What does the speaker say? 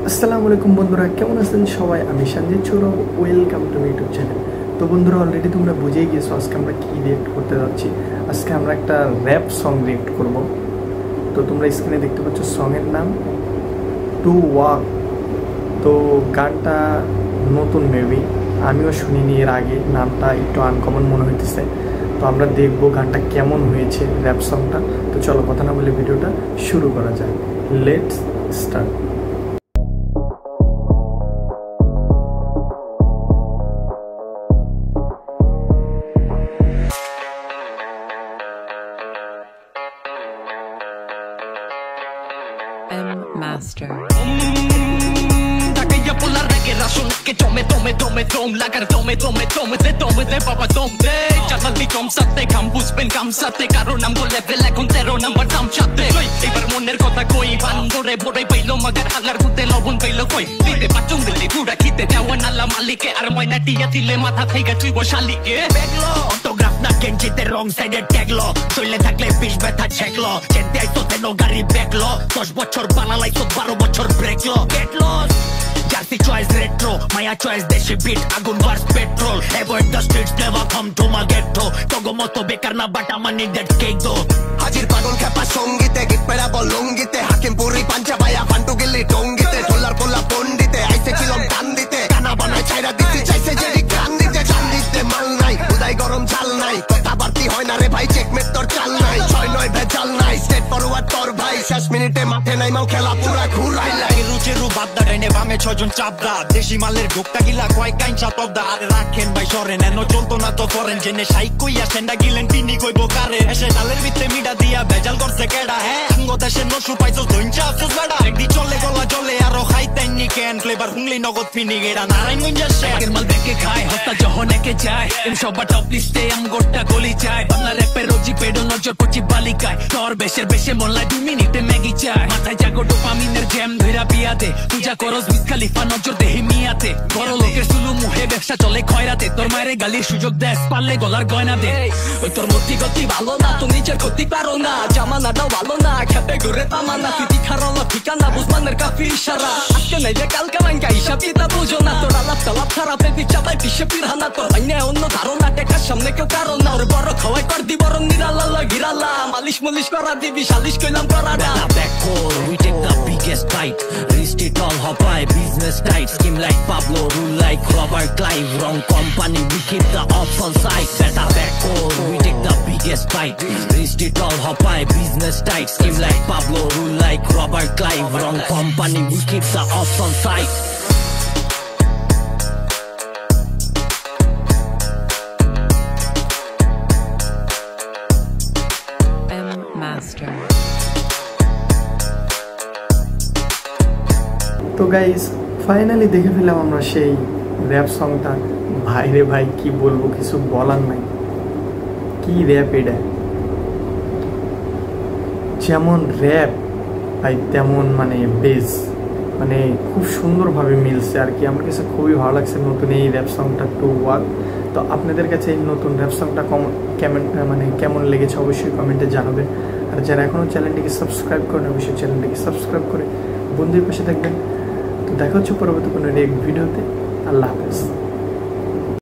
আসসালামু আলাইকুম বন্ধুরা, কেমন আছেন সবাই? আমি Sanjit Chaura, welcome to my YouTube channel. তো বন্ধুরা, অলরেডি তোমরা বুঝেই গেছো আজকে আমরা কী রিয়েক্ট করতে যাচ্ছি। আজকে আমরা একটা র্যাপ সং রিয়েক্ট করব। তো তোমরা স্ক্রিনে দেখতে পাচ্ছ সঙের নাম টু ওয়াক। তো গানটা নতুন, মেবি আমিও শুনিনি এর আগে, নামটা একটু আনকমন মনে হইতেছে। তো আমরা দেখবো গানটা কেমন হয়েছে, র্যাপ সংটা। তো চলো কথা না বলে ভিডিওটা শুরু করা যায়। Let's start. M Master. Taquilla por la regueración que tome lagar tome de baba tome chata di kom satte campus ben kam satte karo nam bole vela kon tero number dam chatte ebar moner kotha koi bandore bore pailo magar halar kute lobon pailo koi dite pachung dili gura khite jawan alla malike ar moina tiya dile matha theiga তুই বসালিকে বেগলো autograph না কেঞ্চিতে রং সাইডে ট্যাগলো চলে থাকলে বিষ ব্যথা ছেকলো চেতে আইতো তেনো গাড়ি বেগলো 10 বছর বানালাইতো 12 বছর ব্রেকলো গেট লস Jassy choice retro, Maya choice deshi beat, agun bars petrol. Avoid the streets, never come to my ghetto. Togo moto bekar na but I'm a need that cake though. Hajir pagol khapa songite, git pera bolongite, hakim puri pancha baya fantu gilli tongite, dollar polla pondite, aise chilom tan dite, kana banay chaira dite, chaise jeri gan dite, jan dite mal nai, udai gorom chal nai, kotha barti hoy na re bhai checkmate tor chal nai, choy noy bhejal nai, straight forward tor bhai, 6 minute mathe nai mau khela pura ghurai lai, ruche ru badda dene bame 6 জন চাপদা দেশি মালের ঢোকটা গিলা কয় কাইনসা তবদা আর রাখেন ভাই সরেন এনো চলতো না তো ফরেন জেনে সাইক কইয়া সেন্ডা গিলেন তিনি কইবো কারে এসে ডালের ভিতরে মিডা দিয়া ভেজাল করছে কেডা হ্যাঁ আঙ্গ দেশে নসু পাইছো ধইনচা আফসোস বেড়া একদি চলে গলা চলে আরো খাইতেন নি কেন ফ্লেভার হুংলি নগদ ফিনি গেরা নারায়ণ গঞ্জা সে আগের মাল দেখে খায় হস্তা যখন একে যায় এম সবার টপ লিস্টে আম গোটা গলি চায় বাংলা র্যাপের রোজি পেডো নজর পড়ছি বালিকায় তোর বেশের বেশে মোল্লায় 2 মিনিটে ম্যাগি চায় মাথায় জাগো ডোপামিনের জ্যাম ধইরা বিয়াতে পূজা করস মিস খালিফা নজর দেহি মিয়াতে বড় লোকের সুলু মুহে ব্যবসা চলে খয়রাতে তোর মায়ের গালির সুযোগ দেশ পারলে গলার গয়না দে ওই তোর মতি গতি ভালো না তো নিজের ক্ষতি পারো না জামানাটাও ভালো না খেতে ঘুরে তামানা তুই খারালো ঠিকানা বুঝমানের কাফি ইশারা আজকে নাই যে কালকে মাইকা হিসাব কিতাব বুঝো না তোর আলাপ তালাপ খারাপে পিছাবাই পিছে পিরহানা তোর আইনে অন্য ধারণা টেকার সামনে কেউ কারণ না ওর বড় খাওয়াই কর দি বরং নিরালা ঘিরালা মালিশ মুলিশ করা দিবি সালিশ কইলাম করা না we take the biggest bite wrist it all hop by business tight scheme like Pablo rule like Robert Clive wrong company we keep the ops on side better back we take the biggest bite wrist it all hop by business tight scheme like Pablo rule like Robert Clive wrong company we keep the ops on side M Master. তো guys, finally দেখে ফেলাম আমরা সেই rap সংটা। ভাই রে ভাই, কি বলবো, কিছু বলার নাই। কি র্যাপ এটা! যেমন র্যাপ ভাই তেমন মানে বেস, মানে খুব সুন্দরভাবে মিলছে আর কি। আমার কাছে খুবই ভালো লাগছে নতুন এই র্যাপ সংটা টু ওয়াক। তো আপনাদের কাছে এই নতুন র্যাপ সংটা কেমন লেগেছে অবশ্যই কমেন্টে জানাবেন। আর যারা এখনও চ্যানেলটিকে সাবস্ক্রাইব করেন অবশ্যই চ্যানেলটিকে সাবস্ক্রাইব করে বন্ধুদের পাশে থাকবেন। তো দেখা হচ্ছে পরবর্তী কোনো রিয়েক্ট ভিডিওতে। আল্লাহ হাফেজ।